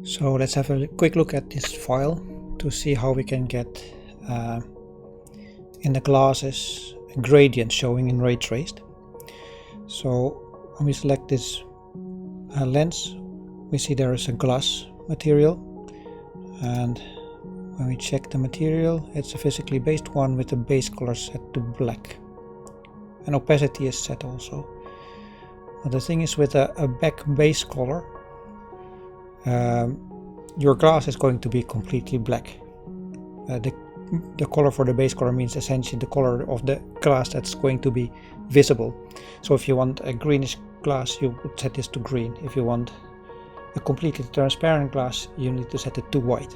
So let's have a quick look at this file to see how we can get in the glasses a gradient showing in ray traced. So when we select this lens, we see there is a glass material, and when we check the material, it's a physically based one with the base color set to black, and opacity is set also. But the thing is, with a back base color, your glass is going to be completely black. The color for the base color means essentially the color of the glass that's going to be visible. So if you want a greenish glass, you would set this to green. If you want a completely transparent glass, you need to set it to white.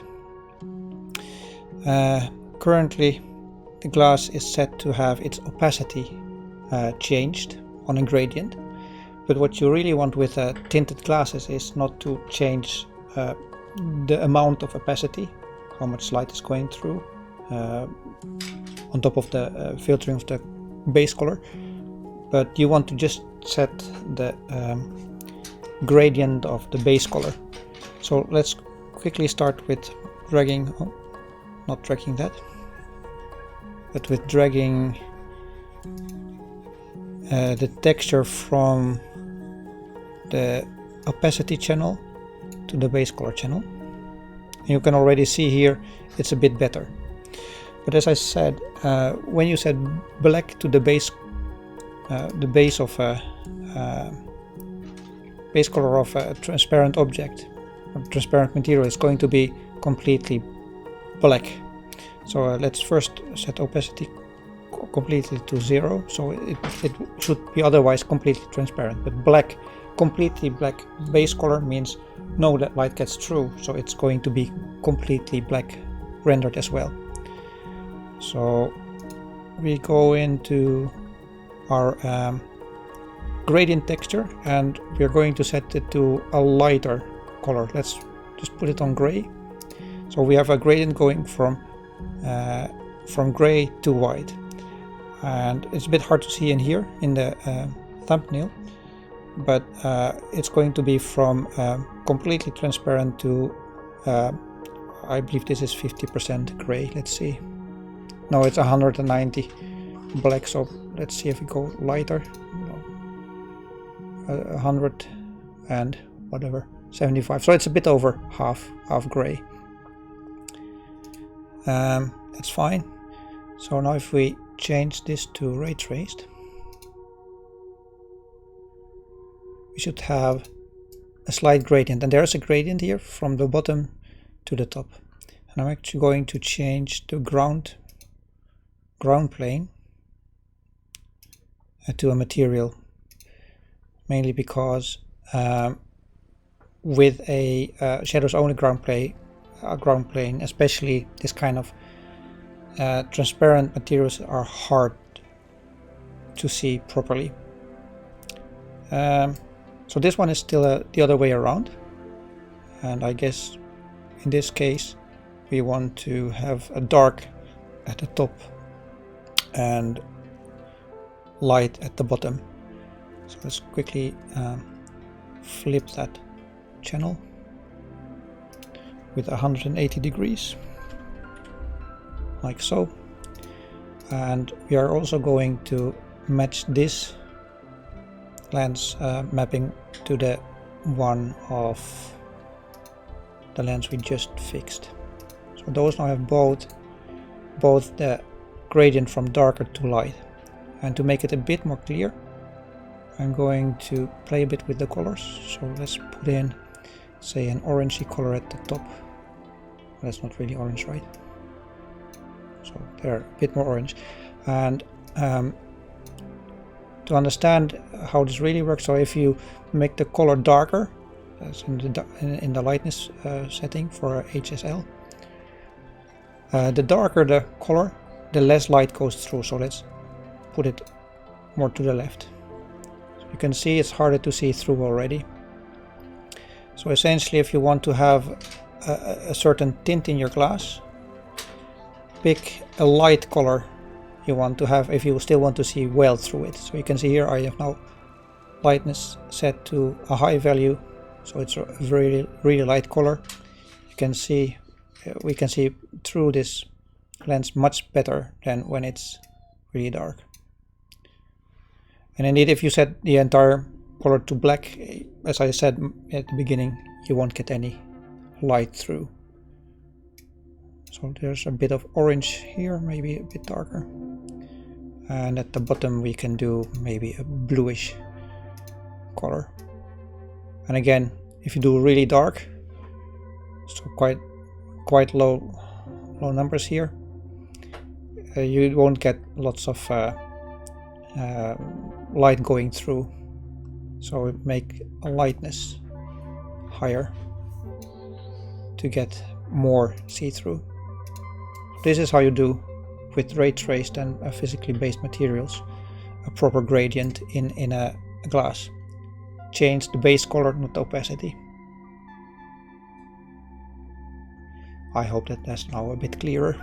Currently, the glass is set to have its opacity changed on a gradient. But what you really want with tinted glasses is not to change the amount of opacity, how much light is going through, on top of the filtering of the base color, but you want to just set the gradient of the base color. So let's quickly start with dragging, not dragging that, but with dragging the texture from the opacity channel to the base color channel. And you can already see here it's a bit better. But as I said, when you set black to the base of a base color of a transparent object or transparent material, is going to be completely black. So let's first set opacity completely to 0, so it should be otherwise completely transparent. But black, completely black base color means no light gets through, so it's going to be completely black rendered as well. So we go into our gradient texture, and we are going to set it to a lighter color. Let's just put it on gray. So we have a gradient going from gray to white, and it's a bit hard to see in here in the thumbnail, but it's going to be from completely transparent to I believe this is 50% gray. Let's see. No, it's 190 black, so let's see if we go lighter. 100 and whatever, 75, so it's a bit over half gray. That's fine. So now if we change this to ray traced, we should have a slight gradient, and there's a gradient here from the bottom to the top. And I'm actually going to change the ground plane to a material, mainly because with a shadows only ground plane, especially this kind of transparent materials, are hard to see properly. So this one is still the other way around, and I guess in this case we want to have a dark at the top and light at the bottom. So let's quickly flip that channel with 180 degrees, like so. And we are also going to match this lens mapping to the one of the lens we just fixed. So those now have both the gradient from darker to light. And to make it a bit more clear, I'm going to play a bit with the colors. So let's put in, say, an orangey color at the top. That's not really orange, right? So they're a bit more orange. And to understand how this really works, so if you make the color darker, as in the lightness setting for HSL, the darker the color, the less light goes through. So let's put it more to the left. So you can see it's harder to see through already. So essentially, if you want to have a certain tint in your glass, pick a light color you want to have if you still want to see well through it. So you can see here I have now lightness set to a high value, so it's a really light color. You can see we can see through this lens much better than when it's really dark. And indeed, if you set the entire color to black, as I said at the beginning, you won't get any light through. So there's a bit of orange here, maybe a bit darker. And at the bottom we can do maybe a bluish color. And again, if you do really dark, so quite low numbers here, you won't get lots of light going through. So make a lightness higher to get more see-through. This is how you do with ray traced and physically based materials a proper gradient in a glass. Change the base color, not the opacity. I hope that that's now a bit clearer.